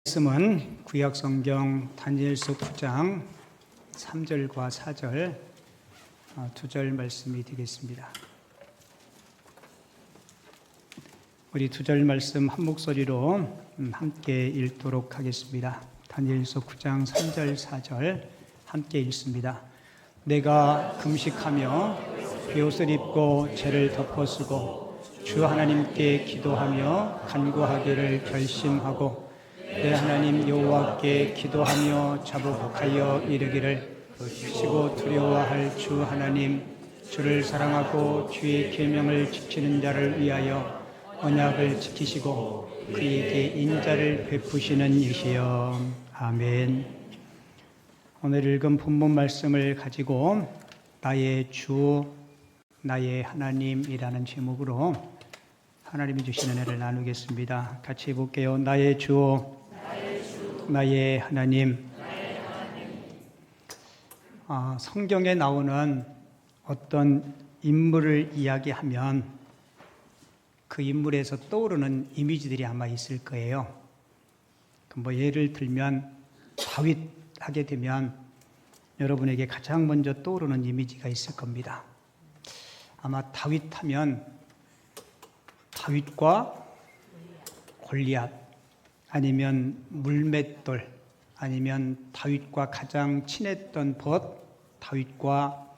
말씀은 구약성경 다니엘서 9장 3절과 4절 두 절 말씀이 되겠습니다. 우리 두 절 말씀 한 목소리로 함께 읽도록 하겠습니다. 다니엘서 9장 3절 4절 함께 읽습니다. 내가 금식하며 베옷을 입고 죄를 덮어쓰고 주 하나님께 기도하며 간구하기를 결심하고 내 하나님 여호와께 기도하며 자복하여 이르기를 크시고 두려워할 주 하나님, 주를 사랑하고 주의 계명을 지키는 자를 위하여 언약을 지키시고 그에게 인자를 베푸시는 이시여. 아멘. 오늘 읽은 본문 말씀을 가지고 나의 주, 나의 하나님이라는 제목으로 하나님이 주시는 은혜를 나누겠습니다. 같이 해볼게요. 나의 주, 나의 하나님. 성경에 나오는 어떤 인물을 이야기하면 그 인물에서 떠오르는 이미지들이 아마 있을 거예요. 예를 들면 다윗 하게 되면 여러분에게 가장 먼저 떠오르는 이미지가 있을 겁니다. 아마 다윗 하면 다윗과 골리앗, 아니면 물맷돌, 아니면 다윗과 가장 친했던 벗, 다윗과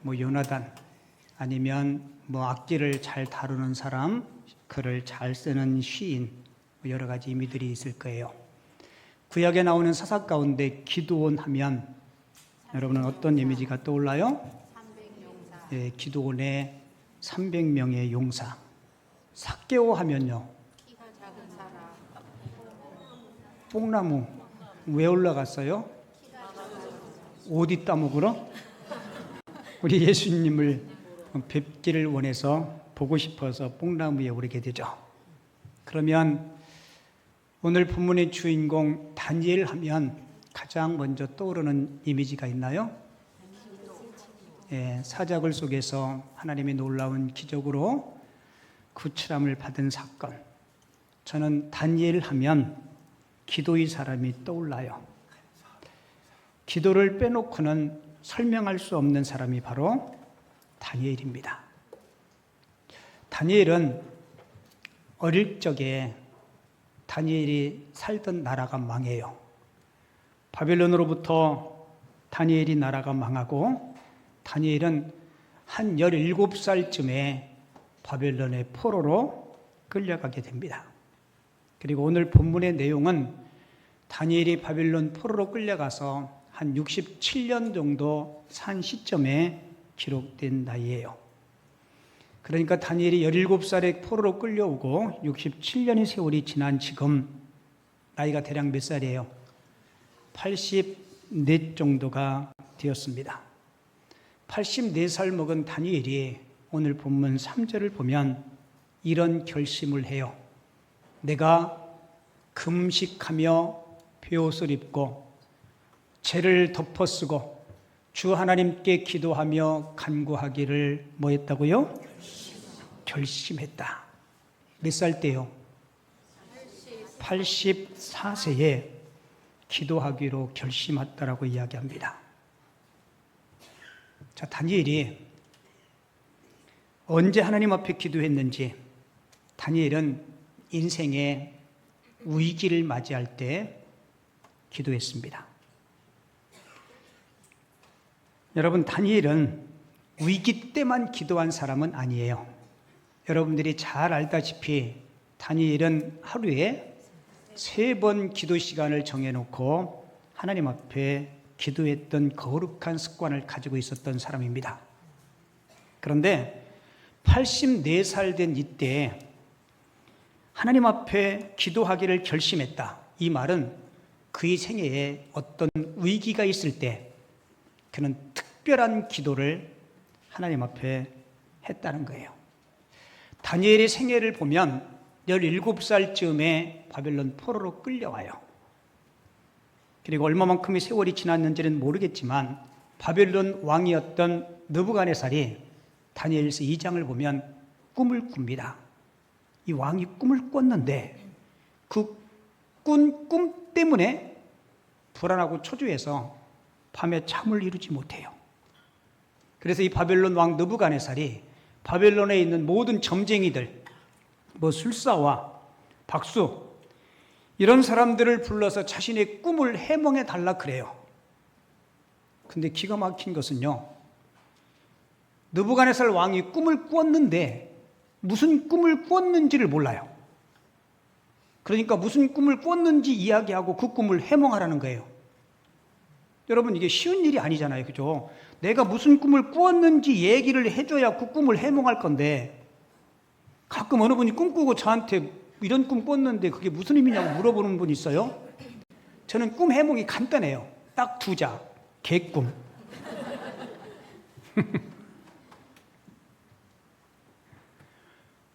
요나단, 아니면 악기를 잘 다루는 사람, 글을 잘 쓰는 시인, 여러 가지 의미들이 있을 거예요. 구약에 나오는 사사 가운데 기드온 하면 여러분은 어떤 이미지가 떠올라요? 300용사. 예, 기드온의 300명의 용사. 삭개오 하면요, 키가 작은 사람. 뽕나무 왜 올라갔어요? 어디 따먹으러? 우리 예수님을 뵙기를 원해서 보고 싶어서 뽕나무에 오르게 되죠. 그러면 오늘 본문의 주인공 다니엘 하면 가장 먼저 떠오르는 이미지가 있나요? 예, 사자굴 속에서 하나님의 놀라운 기적으로 구출함을 받은 사건. 저는 다니엘 하면 기도의 사람이 떠올라요. 기도를 빼놓고는 설명할 수 없는 사람이 바로 다니엘입니다. 다니엘은 어릴 적에 다니엘이 살던 나라가 망해요. 바벨론으로부터 다니엘이 나라가 망하고 다니엘은 한 17살쯤에 바벨론의 포로로 끌려가게 됩니다. 그리고 오늘 본문의 내용은 다니엘이 바벨론 포로로 끌려가서 한 67년 정도 산 시점에 기록된 나이예요. 그러니까 다니엘이 17살에 포로로 끌려오고 67년의 세월이 지난 지금 나이가 대략 몇 살이에요? 84 정도가 되었습니다. 84살 먹은 다니엘이 오늘 본문 3절을 보면 이런 결심을 해요. 내가 금식하며 베옷을 입고 죄를 덮어쓰고 주 하나님께 기도하며 간구하기를 뭐 했다고요? 결심했다. 몇 살 때요? 84세에 기도하기로 결심했다라고 이야기합니다. 자, 다니엘이 언제 하나님 앞에 기도했는지, 다니엘은 인생의 위기를 맞이할 때 기도했습니다. 여러분, 다니엘은 위기 때만 기도한 사람은 아니에요. 여러분들이 잘 알다시피 다니엘은 하루에 3번 기도 시간을 정해놓고 하나님 앞에 기도했던 거룩한 습관을 가지고 있었던 사람입니다. 그런데 84살 된 이때 하나님 앞에 기도하기를 결심했다. 이 말은 그의 생애에 어떤 위기가 있을 때 그는 특별한 기도를 하나님 앞에 했다는 거예요. 다니엘의 생애를 보면 17살쯤에 바벨론 포로로 끌려와요. 그리고 얼마만큼의 세월이 지났는지는 모르겠지만 바벨론 왕이었던 느부갓네살이 다니엘서 2장을 보면 꿈을 꿉니다. 이 왕이 꿈을 꿨는데 그 꾼 꿈 때문에 불안하고 초조해서 밤에 잠을 이루지 못해요. 그래서 이 바벨론 왕 느부갓네살이 바벨론에 있는 모든 점쟁이들, 술사와 박수 이런 사람들을 불러서 자신의 꿈을 해몽해 달라 그래요. 근데 기가 막힌 것은요, 느부갓네살 왕이 꿈을 꾸었는데 무슨 꿈을 꾸었는지를 몰라요. 그러니까 무슨 꿈을 꾸었는지 이야기하고 그 꿈을 해몽하라는 거예요. 여러분, 이게 쉬운 일이 아니잖아요. 그죠? 내가 무슨 꿈을 꾸었는지 얘기를 해줘야 그 꿈을 해몽할 건데, 가끔 어느 분이 꿈꾸고 저한테 이런 꿈 꿨는데 그게 무슨 의미냐고 물어보는 분이 있어요. 저는 꿈 해몽이 간단해요. 딱 두 자, 개꿈.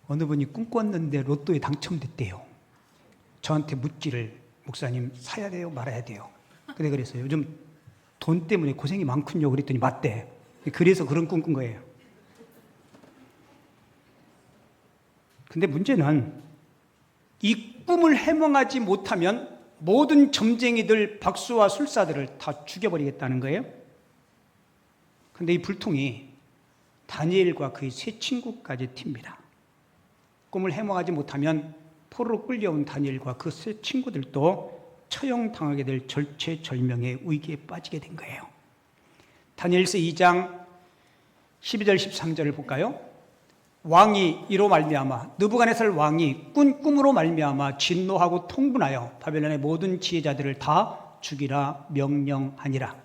어느 분이 꿈 꿨는데 로또에 당첨됐대요. 저한테 묻기를, 목사님 사야 돼요 말아야 돼요? 근데 그랬어요. 요즘 돈 때문에 고생이 많군요. 그랬더니 맞대. 그래서 그런 꿈 꾼 거예요. 근데 문제는 이 꿈을 해몽하지 못하면 모든 점쟁이들, 박수와 술사들을 다 죽여버리겠다는 거예요. 근데 이 불통이 다니엘과 그의 세 친구까지 튑니다. 꿈을 해몽하지 못하면 포로로 끌려온 다니엘과 그 세 친구들도 처형당하게 될 절체절명의 위기에 빠지게 된 거예요. 다니엘서 2장 12절 13절을 볼까요? 왕이 이로 말미암아, 느부갓네살 왕이 꾼 꿈으로 말미암아 진노하고 통분하여 바벨론의 모든 지혜자들을 다 죽이라 명령하니라.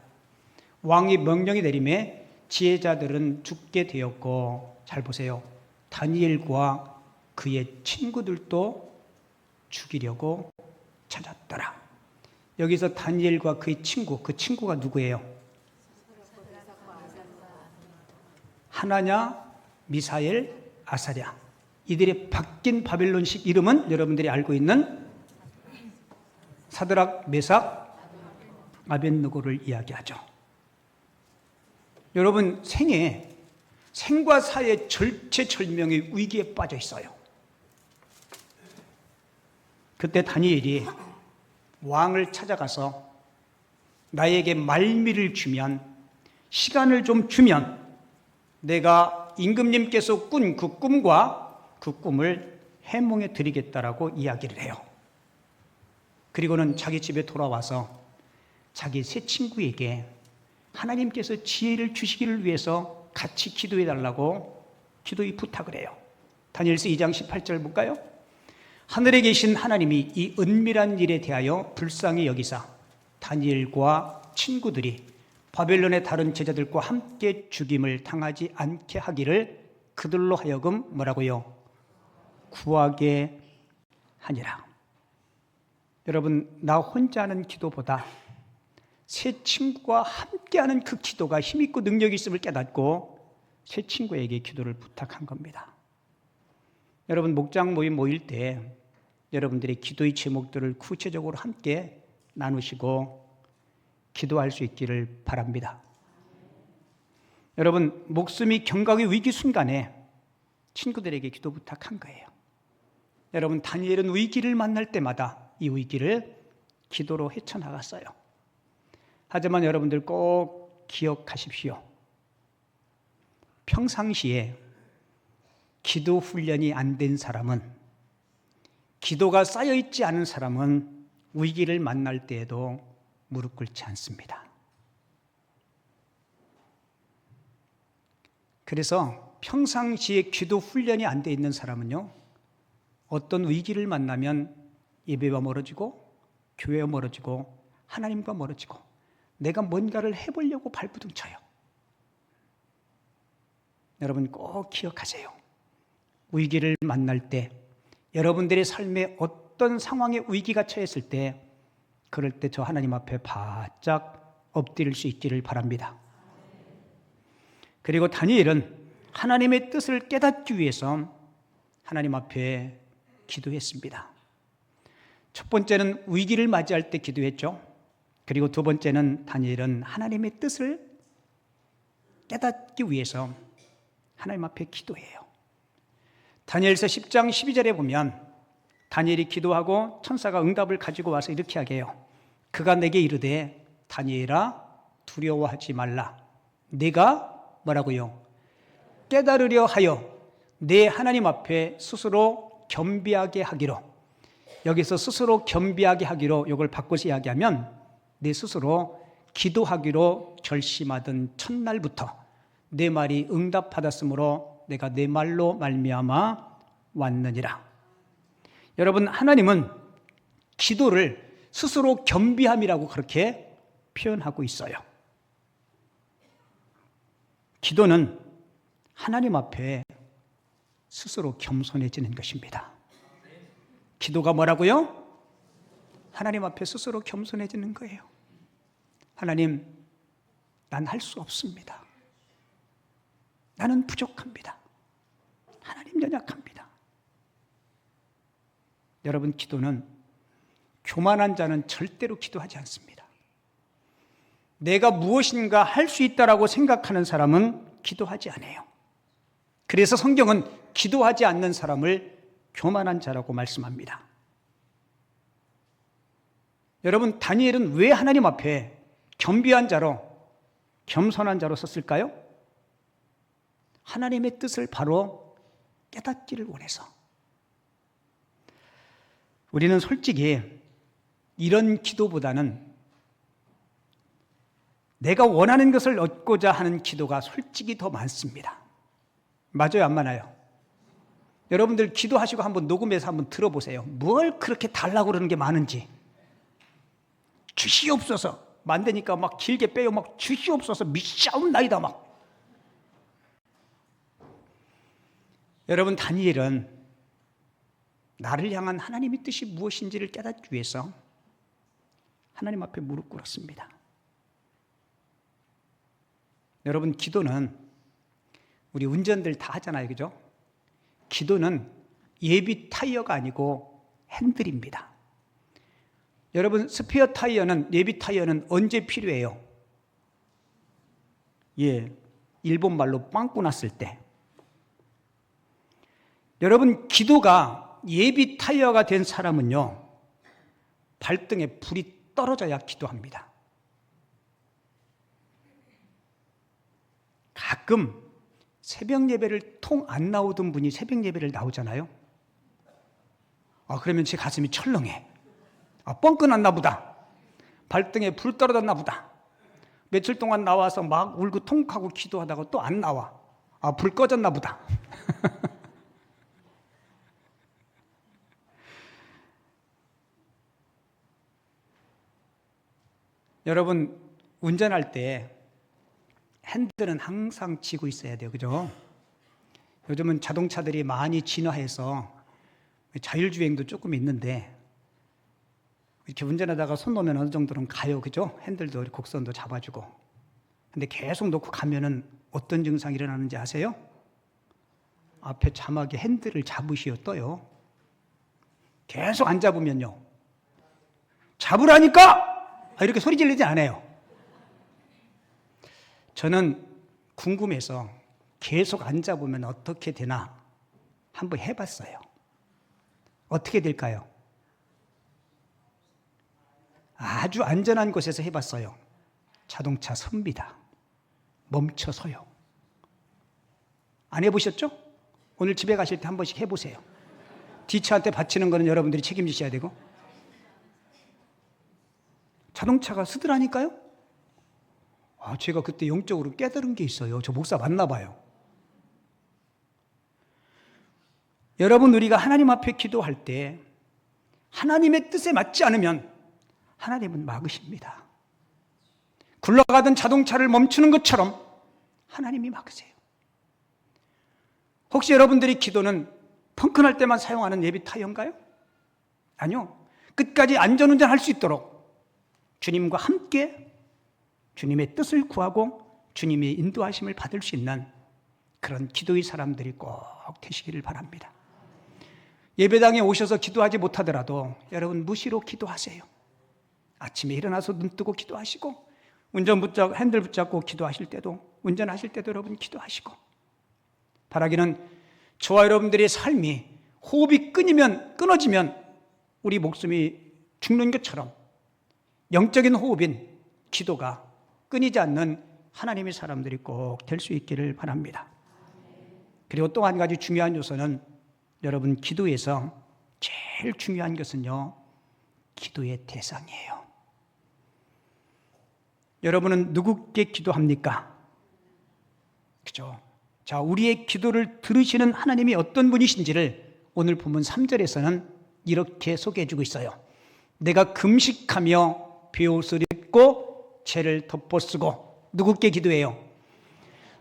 왕이 명령이 내림에 지혜자들은 죽게 되었고, 잘 보세요, 다니엘과 그의 친구들도 죽이려고 찾았더라. 여기서 다니엘과 그의 친구, 그 친구가 누구예요? 하나냐, 미사엘, 아사랴. 이들의 바뀐 바벨론식 이름은 여러분들이 알고 있는 사드락, 메삭, 아벳느고를 이야기하죠. 여러분, 생과 사의 절체절명의 위기에 빠져 있어요. 그때 다니엘이 왕을 찾아가서 나에게 말미를 주면, 시간을 좀 주면 내가 임금님께서 꾼 그 꿈과 그 꿈을 해몽해 드리겠다라고 이야기를 해요. 그리고는 자기 집에 돌아와서 자기 세 친구에게 하나님께서 지혜를 주시기를 위해서 같이 기도해 달라고 기도의 부탁을 해요. 다니엘서 2장 18절 볼까요? 하늘에 계신 하나님이 이 은밀한 일에 대하여 불쌍히 여기사 다니엘과 친구들이 바벨론의 다른 제자들과 함께 죽임을 당하지 않게 하기를 그들로 하여금 뭐라고요? 구하게 하니라. 여러분, 나 혼자 하는 기도보다 세 친구와 함께하는 그 기도가 힘있고 능력이 있음을 깨닫고 세 친구에게 기도를 부탁한 겁니다. 여러분, 목장 모임 모일 때 여러분들의 기도의 제목들을 구체적으로 함께 나누시고 기도할 수 있기를 바랍니다. 여러분, 목숨이 경각의 위기 순간에 친구들에게 기도 부탁한 거예요. 여러분, 다니엘은 위기를 만날 때마다 이 위기를 기도로 헤쳐나갔어요. 하지만 여러분들 꼭 기억하십시오. 평상시에 기도 훈련이 안 된 사람은, 기도가 쌓여있지 않은 사람은 위기를 만날 때에도 무릎 꿇지 않습니다. 그래서 평상시에 기도 훈련이 안 돼 있는 사람은요, 어떤 위기를 만나면 예배와 멀어지고 교회와 멀어지고 하나님과 멀어지고 내가 뭔가를 해보려고 발부둥 쳐요. 여러분 꼭 기억하세요. 위기를 만날 때, 여러분들의 삶에 어떤 상황에 위기가 처했을 때, 그럴 때 저 하나님 앞에 바짝 엎드릴 수 있기를 바랍니다. 그리고 다니엘은 하나님의 뜻을 깨닫기 위해서 하나님 앞에 기도했습니다. 첫 번째는 위기를 맞이할 때 기도했죠. 그리고 두 번째는 다니엘은 하나님의 뜻을 깨닫기 위해서 하나님 앞에 기도해요. 다니엘서 10장 12절에 보면 다니엘이 기도하고 천사가 응답을 가지고 와서 이렇게 하게 해요. 그가 내게 이르되 다니엘아 두려워하지 말라. 네가 뭐라고요? 깨달으려 하여 내 하나님 앞에 스스로 겸비하게 하기로. 여기서 스스로 겸비하게 하기로 이걸 바꿔서 이야기하면 내 스스로 기도하기로 결심하던 첫날부터 내 말이 응답받았으므로 내가 내 말로 말미암아 왔느니라. 여러분, 하나님은 기도를 스스로 겸비함이라고 그렇게 표현하고 있어요. 기도는 하나님 앞에 스스로 겸손해지는 것입니다. 기도가 뭐라고요? 하나님 앞에 스스로 겸손해지는 거예요. 하나님, 난 할 수 없습니다. 나는 부족합니다. 하나님 연약합니다. 여러분, 기도는 교만한 자는 절대로 기도하지 않습니다. 내가 무엇인가 할 수 있다라고 생각하는 사람은 기도하지 않아요. 그래서 성경은 기도하지 않는 사람을 교만한 자라고 말씀합니다. 여러분, 다니엘은 왜 하나님 앞에 겸비한 자로, 겸손한 자로 섰을까요? 하나님의 뜻을 바로 깨닫기를 원해서. 우리는 솔직히 이런 기도보다는 내가 원하는 것을 얻고자 하는 기도가 솔직히 더 많습니다. 맞아요, 안 맞아요? 여러분들 기도하시고 한번 녹음해서 한번 들어보세요. 뭘 그렇게 달라고 그러는 게 많은지. 주시옵소서. 만드니까 막 길게 빼요. 막 주시옵소서. 미샤옵나이다 막. 여러분, 다니엘은 나를 향한 하나님의 뜻이 무엇인지를 깨닫기 위해서 하나님 앞에 무릎 꿇었습니다. 여러분, 기도는 우리 운전들 다 하잖아요, 그죠? 기도는 예비 타이어가 아니고 핸들입니다. 여러분, 스페어 타이어는, 예비 타이어는 언제 필요해요? 일본 말로 빵꾸 났을 때. 여러분, 기도가 예비 타이어가 된 사람은요, 발등에 불이 떨어져야 기도합니다. 가끔 새벽 예배를 통 안 나오던 분이 새벽 예배를 나오잖아요. 그러면 제 가슴이 철렁해. 뻥끗 났나 보다. 발등에 불 떨어졌나 보다. 며칠 동안 나와서 막 울고 통하고 기도하다가 또 안 나와. 불 꺼졌나 보다. 여러분, 운전할 때 핸들은 항상 쥐고 있어야 돼요, 그죠? 요즘은 자동차들이 많이 진화해서 자율주행도 조금 있는데 이렇게 운전하다가 손 놓으면 어느 정도는 가요, 그죠? 핸들도 곡선도 잡아주고. 근데 계속 놓고 가면은 어떤 증상이 일어나는지 아세요? 앞에 자막에 핸들을 잡으시오 떠요. 계속 안 잡으면요, 잡으라니까! 이렇게 소리 지르지 않아요. 저는 궁금해서 계속 안 잡으면 어떻게 되나 한번 해봤어요. 어떻게 될까요? 아주 안전한 곳에서 해봤어요. 자동차 섭니다. 멈춰서요. 안 해보셨죠? 오늘 집에 가실 때 한 번씩 해보세요. 뒷차한테 받치는 거는 여러분들이 책임지셔야 되고. 자동차가 쓰더라니까요? 제가 그때 영적으로 깨달은 게 있어요. 저 목사 맞나 봐요. 여러분, 우리가 하나님 앞에 기도할 때 하나님의 뜻에 맞지 않으면 하나님은 막으십니다. 굴러가던 자동차를 멈추는 것처럼 하나님이 막으세요. 혹시 여러분들이 기도는 펑크날 때만 사용하는 예비 타이어인가요? 아니요. 끝까지 안전운전할 수 있도록 주님과 함께 주님의 뜻을 구하고 주님의 인도하심을 받을 수 있는 그런 기도의 사람들이 꼭 되시기를 바랍니다. 예배당에 오셔서 기도하지 못하더라도 여러분 무시로 기도하세요. 아침에 일어나서 눈 뜨고 기도하시고, 핸들 붙잡고 기도하실 때도, 운전하실 때도 여러분 기도하시고, 바라기는 저와 여러분들의 삶이 호흡이 끊어지면 우리 목숨이 죽는 것처럼 영적인 호흡인 기도가 끊이지 않는 하나님의 사람들이 꼭 될 수 있기를 바랍니다. 그리고 또 한 가지 중요한 요소는 여러분, 기도에서 제일 중요한 것은요, 기도의 대상이에요. 여러분은 누구께 기도합니까? 그죠? 자, 우리의 기도를 들으시는 하나님이 어떤 분이신지를 오늘 본문 3절에서는 이렇게 소개해 주고 있어요. 내가 금식하며 베옷을 입고 죄를 덮어쓰고 누구께 기도해요?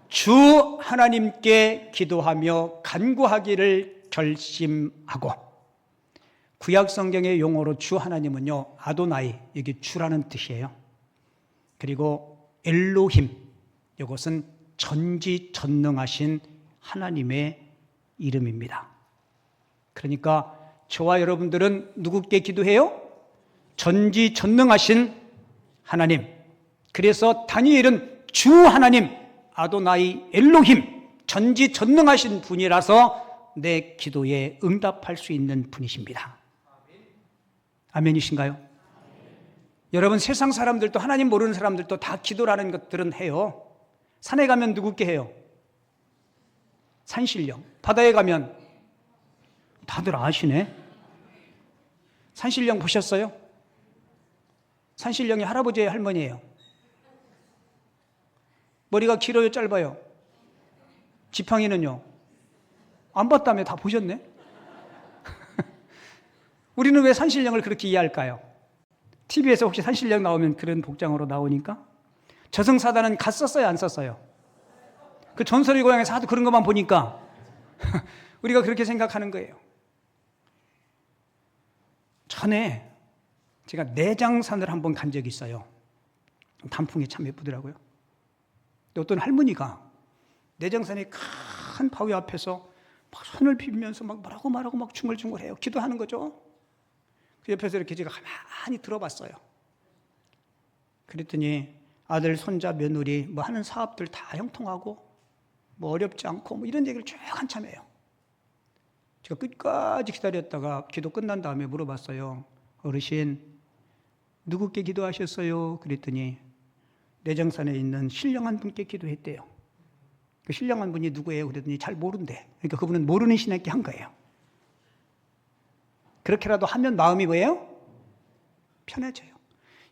주 하나님께 기도하며 간구하기를 결심하고. 구약 성경의 용어로 주 하나님은요, 아도나이, 여기 주라는 뜻이에요. 그리고 엘로힘, 이것은 전지전능하신 하나님의 이름입니다. 그러니까 저와 여러분들은 누구께 기도해요? 전지전능하신 하나님. 그래서 다니엘은 주 하나님, 아도나이 엘로힘, 전지전능하신 분이라서 내 기도에 응답할 수 있는 분이십니다. 아멘이신가요? 여러분, 세상 사람들도, 하나님 모르는 사람들도 다 기도라는 것들은 해요. 산에 가면 누구께 해요? 산신령. 바다에 가면 다들 아시네. 산신령 보셨어요? 산신령이 할아버지예요, 할머니예요? 머리가 길어요, 짧아요? 지팡이는요? 안 봤다며 다 보셨네? 우리는 왜 산신령을 그렇게 이해할까요? TV에서 혹시 산신령 나오면 그런 복장으로 나오니까? 저승사자는 갔었어요, 안 썼어요? 그 전설의 고향에서 하도 그런 것만 보니까 우리가 그렇게 생각하는 거예요. 전에 제가 내장산을 한번 간 적이 있어요. 단풍이 참 예쁘더라고요. 근데 어떤 할머니가 내장산의 큰 바위 앞에서 막 손을 비비면서 막 뭐라고 말하고 막 중얼중얼해요. 기도하는 거죠. 그 옆에서 이렇게 제가 가만히 들어봤어요. 그랬더니 아들, 손자, 며느리 뭐 하는 사업들 다 형통하고 뭐 어렵지 않고 뭐 이런 얘기를 쭉 한참 해요. 제가 끝까지 기다렸다가 기도 끝난 다음에 물어봤어요. 어르신, 누구께 기도하셨어요? 그랬더니 내장산에 있는 신령한 분께 기도했대요. 그 신령한 분이 누구예요? 그랬더니 잘 모른대. 그러니까 그분은 모르는 신에게 한 거예요. 그렇게라도 하면 마음이 뭐예요? 편해져요.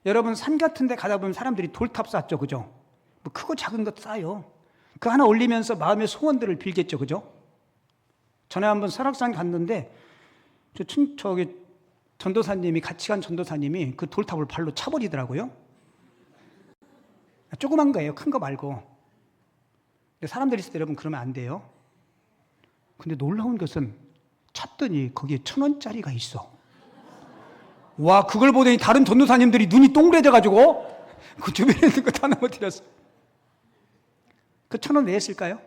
여러분, 산 같은 데 가다 보면 사람들이 돌탑 쌓죠, 그죠? 뭐 크고 작은 것 쌓아요. 그 하나 올리면서 마음의 소원들을 빌겠죠, 그죠? 전에 한번 설악산 갔는데 저기 전도사님이, 같이 간 전도사님이 그 돌탑을 발로 차버리더라고요. 조그만 거예요, 큰 거 말고. 근데 사람들이 있을 때 여러분 그러면 안 돼요. 근데 놀라운 것은 찼더니 거기에 1,000원짜리가 있어. 와, 그걸 보더니 다른 전도사님들이 눈이 동그래져가지고 그 주변에 있는 거 다 넘어뜨렸어. 그 1,000원 왜 했을까요?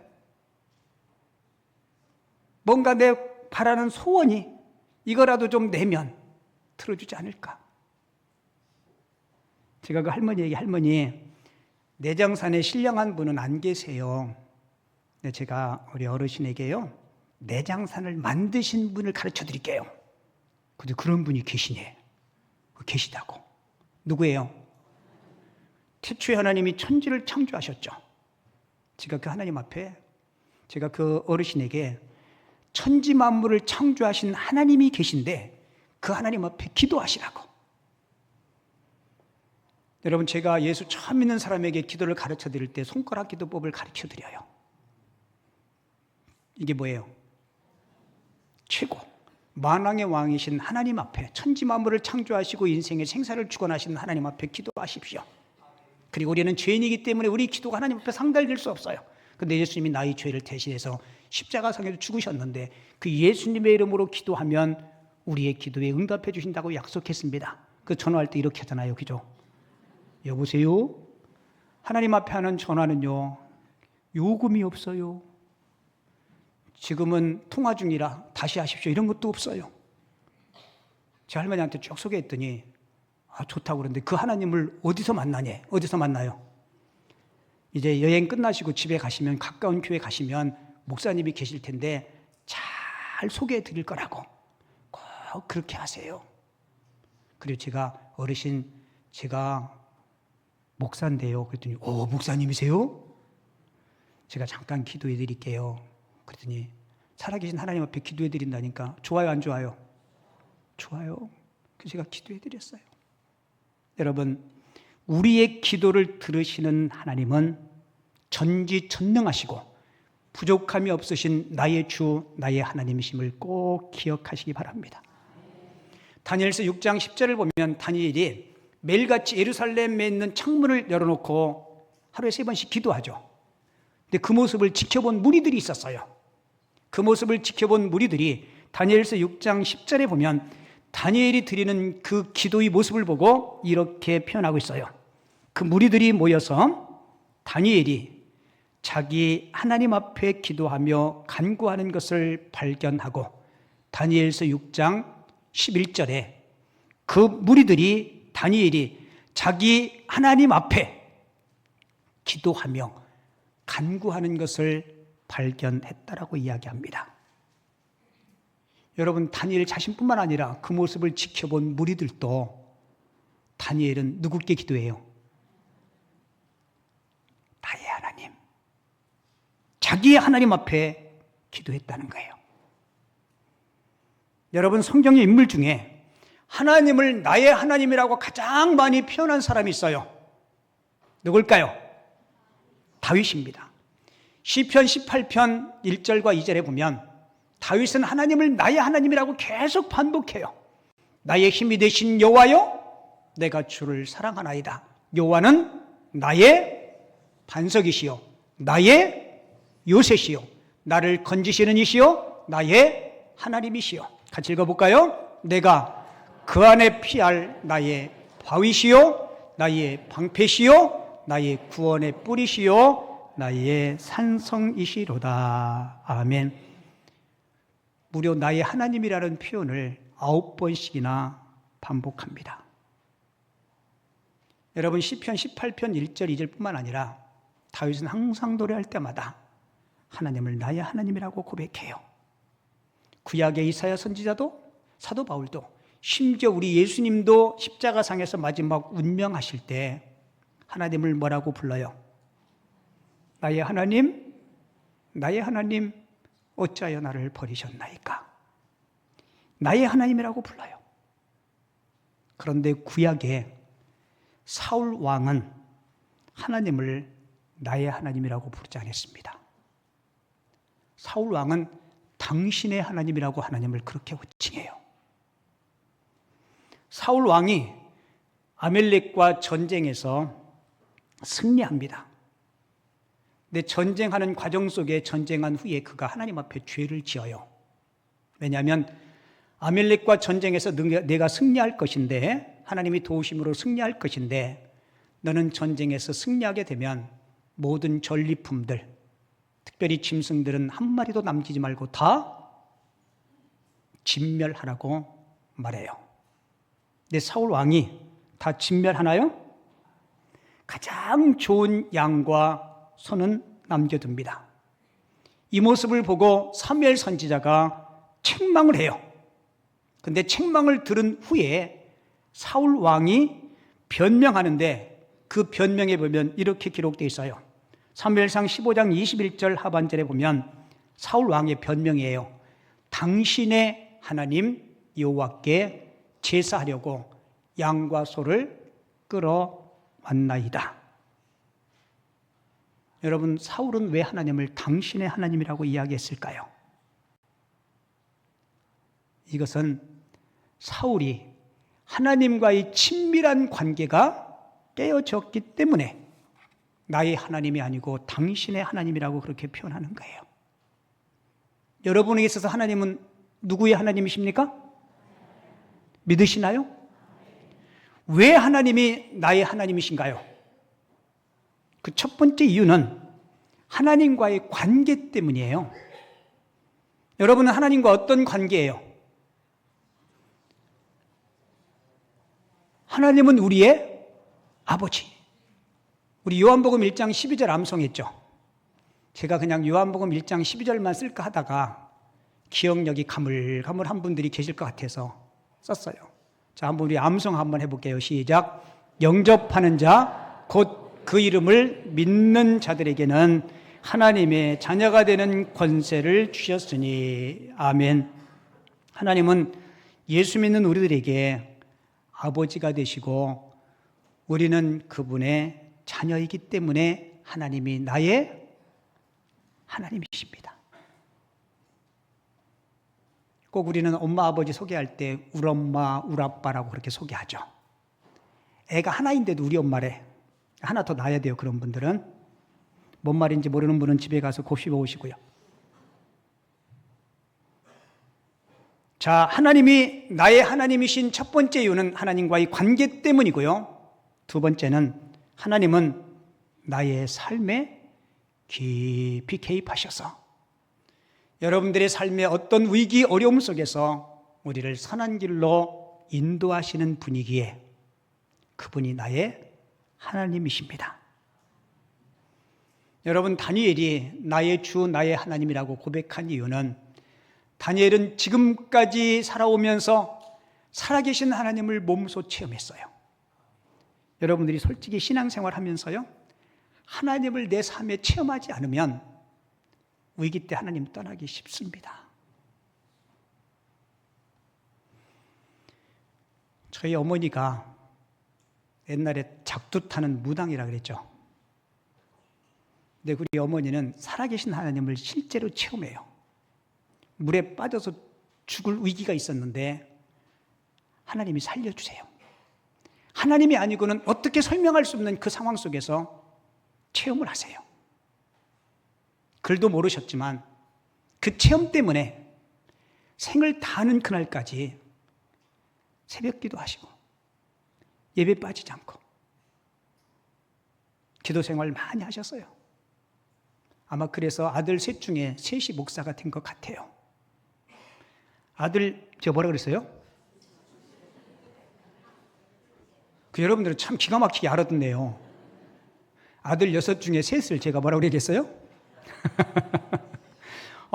뭔가 내 바라는 소원이 이거라도 좀 내면 들어주지 않을까. 제가 그 할머니에게, 할머니, 내장산에 신령한 분은 안 계세요. 근데 제가 우리 어르신에게요, 내장산을 만드신 분을 가르쳐 드릴게요. 근데 그런 분이 계시네. 계시다고. 누구예요? 태초에 하나님이 천지를 창조하셨죠. 제가 그 하나님 앞에, 제가 그 어르신에게 천지 만물을 창조하신 하나님이 계신데 그 하나님 앞에 기도하시라고. 여러분, 제가 예수 처음 믿는 사람에게 기도를 가르쳐 드릴 때 손가락 기도법을 가르쳐 드려요. 이게 뭐예요? 최고, 만왕의 왕이신 하나님 앞에, 천지 만물을 창조하시고 인생의 생사를 주관하시는 하나님 앞에 기도하십시오. 그리고 우리는 죄인이기 때문에 우리 기도가 하나님 앞에 상달될 수 없어요. 근데 예수님이 나의 죄를 대신해서 십자가상에서 죽으셨는데 그 예수님의 이름으로 기도하면 우리의 기도에 응답해 주신다고 약속했습니다. 그 전화할 때 이렇게 하잖아요, 그죠? 여보세요? 하나님 앞에 하는 전화는요, 요금이 없어요. 지금은 통화 중이라 다시 하십시오, 이런 것도 없어요. 제 할머니한테 쭉 소개했더니 좋다고 그러는데 그 하나님을 어디서 만나냐? 어디서 만나요? 이제 여행 끝나시고 집에 가시면, 가까운 교회 가시면 목사님이 계실 텐데 잘 소개해 드릴 거라고 꼭 그렇게 하세요. 그리고 제가 어르신 제가 목사인데요. 그랬더니 목사님이세요? 제가 잠깐 기도해 드릴게요. 그랬더니 살아계신 하나님 앞에 기도해 드린다니까 좋아요 안 좋아요? 좋아요. 그래서 제가 기도해 드렸어요. 여러분 우리의 기도를 들으시는 하나님은 전지전능하시고 부족함이 없으신 나의 주 나의 하나님이심을 꼭 기억하시기 바랍니다. 다니엘서 6장 10절을 보면 다니엘이 매일같이 예루살렘에 있는 창문을 열어놓고 하루에 3번씩 기도하죠. 근데 그 모습을 지켜본 무리들이 있었어요. 그 모습을 지켜본 무리들이 다니엘서 6장 10절에 보면 다니엘이 드리는 그 기도의 모습을 보고 이렇게 표현하고 있어요. 그 무리들이 모여서 다니엘이 자기 하나님 앞에 기도하며 간구하는 것을 발견하고 다니엘서 6장 11절에 그 무리들이 다니엘이 자기 하나님 앞에 기도하며 간구하는 것을 발견했다라고 이야기합니다. 여러분 다니엘 자신뿐만 아니라 그 모습을 지켜본 무리들도 다니엘은 누구께 기도해요? 나의 하나님, 자기의 하나님 앞에 기도했다는 거예요. 여러분 성경의 인물 중에 하나님을 나의 하나님이라고 가장 많이 표현한 사람이 있어요. 누굴까요? 다윗입니다. 시편 18편 1절과 2절에 보면 다윗은 하나님을 나의 하나님이라고 계속 반복해요. 나의 힘이 되신 여호와여 내가 주를 사랑하나이다. 여호와는 나의 반석이시요 나의 요새시요 나를 건지시는 이시요 나의 하나님이시요. 같이 읽어볼까요? 내가 그 안에 피할 나의 바위시요 나의 방패시요 나의 구원의 뿌리시요 나의 산성이시로다. 아멘. 무려 나의 하나님이라는 표현을 9번씩이나 반복합니다. 여러분 시편 18편 1절 2절뿐만 아니라 다윗은 항상 노래할 때마다 하나님을 나의 하나님이라고 고백해요. 구약의 이사야 선지자도 사도 바울도 심지어 우리 예수님도 십자가상에서 마지막 운명하실 때 하나님을 뭐라고 불러요? 나의 하나님, 나의 하나님 어찌하여 나를 버리셨나이까? 나의 하나님이라고 불러요. 그런데 구약에 사울 왕은 하나님을 나의 하나님이라고 부르지 않았습니다. 사울 왕은 당신의 하나님이라고 하나님을 그렇게 호칭해요. 사울 왕이 아멜렉과 전쟁에서 승리합니다. 근데 전쟁하는 과정 속에 전쟁한 후에 그가 하나님 앞에 죄를 지어요. 왜냐하면 아멜렉과 전쟁에서 내가 승리할 것인데 하나님이 도우심으로 승리할 것인데 너는 전쟁에서 승리하게 되면 모든 전리품들 특별히 짐승들은 한 마리도 남기지 말고 다 진멸하라고 말해요. 근데 사울 왕이 다 진멸하나요? 가장 좋은 양과 소는 남겨둡니다. 이 모습을 보고 사무엘 선지자가 책망을 해요. 그런데 책망을 들은 후에 사울 왕이 변명하는데 그 변명에 보면 이렇게 기록되어 있어요. 사무엘상 15장 21절 하반절에 보면 사울 왕의 변명이에요. 당신의 하나님 여호와께 제사하려고 양과 소를 끌어왔나이다. 여러분 사울은 왜 하나님을 당신의 하나님이라고 이야기했을까요? 이것은 사울이 하나님과의 친밀한 관계가 깨어졌기 때문에 나의 하나님이 아니고 당신의 하나님이라고 그렇게 표현하는 거예요. 여러분에게 있어서 하나님은 누구의 하나님이십니까? 믿으시나요? 왜 하나님이 나의 하나님이신가요? 그 첫 번째 이유는 하나님과의 관계 때문이에요. 여러분은 하나님과 어떤 관계예요? 하나님은 우리의 아버지. 우리 요한복음 1장 12절 암송했죠. 제가 그냥 요한복음 1장 12절만 쓸까 하다가 기억력이 가물가물한 분들이 계실 것 같아서 썼어요. 자, 한번 우리 암송 한번 해볼게요. 시작. 영접하는 자, 곧 그 이름을 믿는 자들에게는 하나님의 자녀가 되는 권세를 주셨으니. 아멘. 하나님은 예수 믿는 우리들에게 아버지가 되시고 우리는 그분의 자녀이기 때문에 하나님이 나의 하나님이십니다. 꼭 우리는 엄마 아버지 소개할 때 우리 엄마, 우리 아빠라고 그렇게 소개하죠. 애가 하나인데도 우리 엄마래. 하나 더 낳아야 돼요. 그런 분들은. 뭔 말인지 모르는 분은 집에 가서 곱씹어 오시고요. 자, 하나님이 나의 하나님이신 첫 번째 이유는 하나님과의 관계 때문이고요. 두 번째는 하나님은 나의 삶에 깊이 개입하셔서 여러분들의 삶의 어떤 위기, 어려움 속에서 우리를 선한 길로 인도하시는 분이기에 그분이 나의 하나님이십니다. 여러분, 다니엘이 나의 주, 나의 하나님이라고 고백한 이유는 다니엘은 지금까지 살아오면서 살아계신 하나님을 몸소 체험했어요. 여러분들이 솔직히 신앙생활 하면서요, 하나님을 내 삶에 체험하지 않으면 위기 때 하나님 떠나기 쉽습니다. 저희 어머니가 옛날에 작두 타는 무당이라 그랬죠. 근데 우리 어머니는 살아계신 하나님을 실제로 체험해요. 물에 빠져서 죽을 위기가 있었는데 하나님이 살려주세요. 하나님이 아니고는 어떻게 설명할 수 없는 그 상황 속에서 체험을 하세요. 글도 모르셨지만 그 체험 때문에 생을 다하는 그날까지 새벽기도 하시고 예배 빠지지 않고 기도 생활 많이 하셨어요. 아마 그래서 아들 셋 중에 셋이 목사가 된 것 같아요. 아들, 제가 뭐라 그랬어요? 여러분들은 참 기가 막히게 알아듣네요. 아들 6 중에 셋을 제가 뭐라고 그랬겠어요?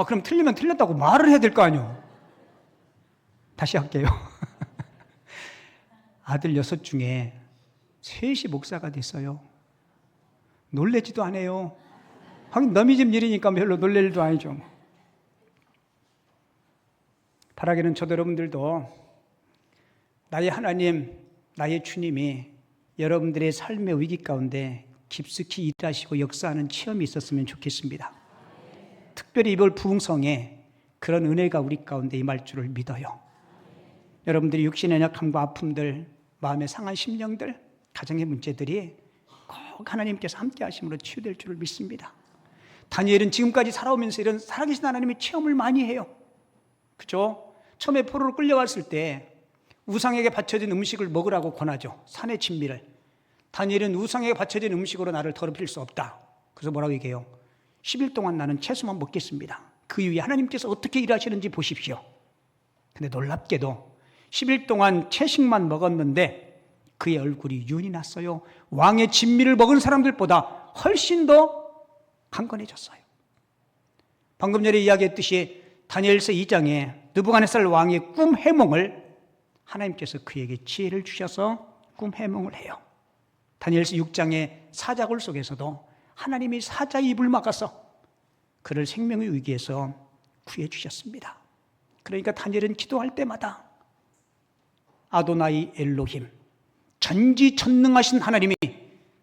그럼 틀리면 틀렸다고 말을 해야 될 거 아니에요. 다시 할게요. 아들 6 중에 셋이 목사가 됐어요. 놀래지도 않아요. 하긴 남이 집 일이니까 별로 놀랄 일도 아니죠. 바라기는 저도 여러분들도 나의 하나님, 나의 주님이 여러분들의 삶의 위기 가운데 깊숙이 일하시고 역사하는 체험이 있었으면 좋겠습니다. 특별히 이번 부흥성에 그런 은혜가 우리 가운데 임할 줄을 믿어요. 여러분들이 육신의 약함과 아픔들, 마음의 상한 심령들, 가정의 문제들이 꼭 하나님께서 함께 하심으로 치유될 줄을 믿습니다. 다니엘은 지금까지 살아오면서 이런 살아계신 하나님의 체험을 많이 해요. 그죠? 처음에 포로로 끌려왔을 때 우상에게 바쳐진 음식을 먹으라고 권하죠. 산의 진미를. 다니엘은 우상에게 바쳐진 음식으로 나를 더럽힐 수 없다. 그래서 뭐라고 얘기해요? 10일 동안 나는 채소만 먹겠습니다. 그 이후에 하나님께서 어떻게 일하시는지 보십시오. 근데 놀랍게도 10일 동안 채식만 먹었는데 그의 얼굴이 윤이 났어요. 왕의 진미를 먹은 사람들보다 훨씬 더 강건해졌어요. 방금 전에 이야기했듯이 다니엘서 2장에 느부갓네살 왕의 꿈 해몽을 하나님께서 그에게 지혜를 주셔서 꿈 해몽을 해요. 다니엘서 6장의 사자굴 속에서도 하나님이 사자의 입을 막아서 그를 생명의 위기에서 구해주셨습니다. 그러니까 다니엘은 기도할 때마다 아도나이 엘로힘, 전지전능하신 하나님이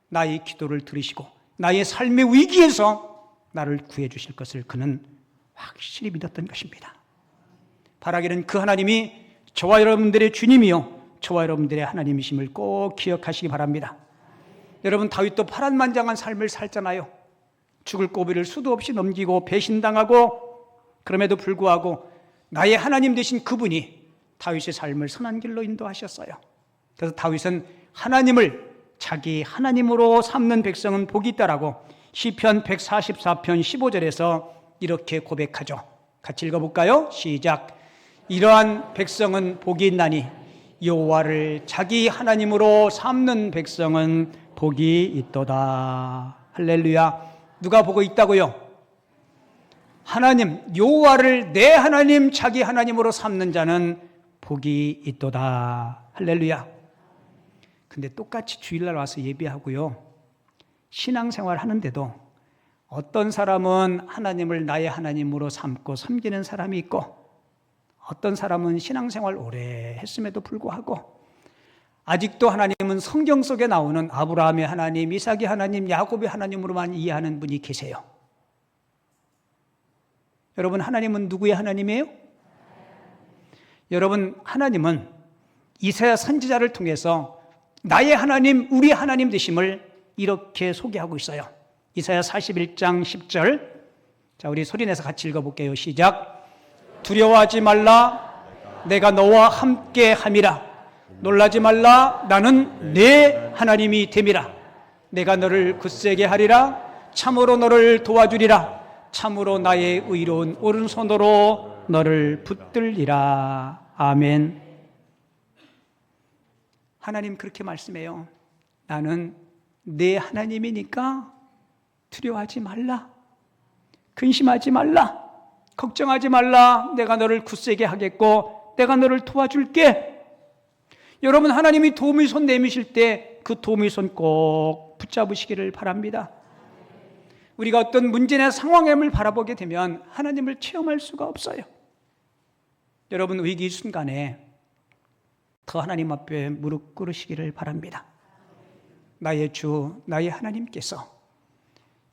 나의 기도를 들으시고 나의 삶의 위기에서 나를 구해주실 것을 그는 확실히 믿었던 것입니다. 바라기는 그 하나님이 저와 여러분들의 주님이요 저와 여러분들의 하나님이심을 꼭 기억하시기 바랍니다. 여러분, 다윗도 파란만장한 삶을 살잖아요. 죽을 고비를 수도 없이 넘기고 배신당하고, 그럼에도 불구하고 나의 하나님 되신 그분이 다윗의 삶을 선한 길로 인도하셨어요. 그래서 다윗은 하나님을 자기 하나님으로 삼는 백성은 복이 있다라고 시편 144편 15절에서 이렇게 고백하죠. 같이 읽어볼까요? 시작. 이러한 백성은 복이 있나니 여호와를 자기 하나님으로 삼는 백성은 복이 있도다. 할렐루야. 누가 보고 있다고요? 하나님, 여호와를 내 하나님, 자기 하나님으로 삼는 자는 복이 있도다. 할렐루야. 근데 똑같이 주일날 와서 예배하고요, 신앙생활 하는데도 어떤 사람은 하나님을 나의 하나님으로 삼고 섬기는 사람이 있고, 어떤 사람은 신앙생활 오래 했음에도 불구하고 아직도 하나님은 성경 속에 나오는 아브라함의 하나님, 이삭의 하나님, 야곱의 하나님으로만 이해하는 분이 계세요. 여러분, 하나님은 누구의 하나님이에요? 여러분, 하나님은 이사야 선지자를 통해서 나의 하나님, 우리 하나님 되심을 이렇게 소개하고 있어요. 이사야 41장 10절. 자, 우리 소리내서 같이 읽어볼게요. 시작. 두려워하지 말라. 내가 너와 함께 함이라. 놀라지 말라. 나는 내 하나님이 됨이라. 내가 너를 굳세게 하리라. 참으로 너를 도와주리라. 참으로 나의 의로운 오른손으로 너를 붙들리라. 아멘. 하나님 그렇게 말씀해요. 나는 내 하나님이니까 두려워하지 말라. 근심하지 말라. 걱정하지 말라. 내가 너를 굳세게 하겠고 내가 너를 도와줄게. 여러분, 하나님이 도움의 손 내미실 때 그 도움의 손 꼭 붙잡으시기를 바랍니다. 우리가 어떤 문제나 상황을 바라보게 되면 하나님을 체험할 수가 없어요. 여러분, 위기 순간에 더 하나님 앞에 무릎 꿇으시기를 바랍니다. 나의 주, 나의 하나님께서,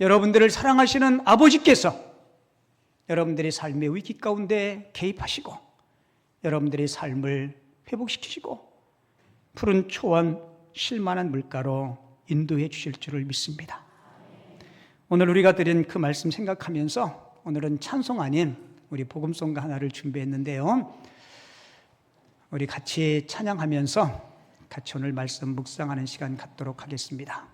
여러분들을 사랑하시는 아버지께서 여러분들의 삶의 위기 가운데 개입하시고 여러분들의 삶을 회복시키시고 푸른 초원, 쉴만한 물가로 인도해 주실 줄을 믿습니다. 오늘 우리가 드린 그 말씀 생각하면서 오늘은 찬송 아닌 우리 복음송가 하나를 준비했는데요, 우리 같이 찬양하면서 같이 오늘 말씀 묵상하는 시간 갖도록 하겠습니다.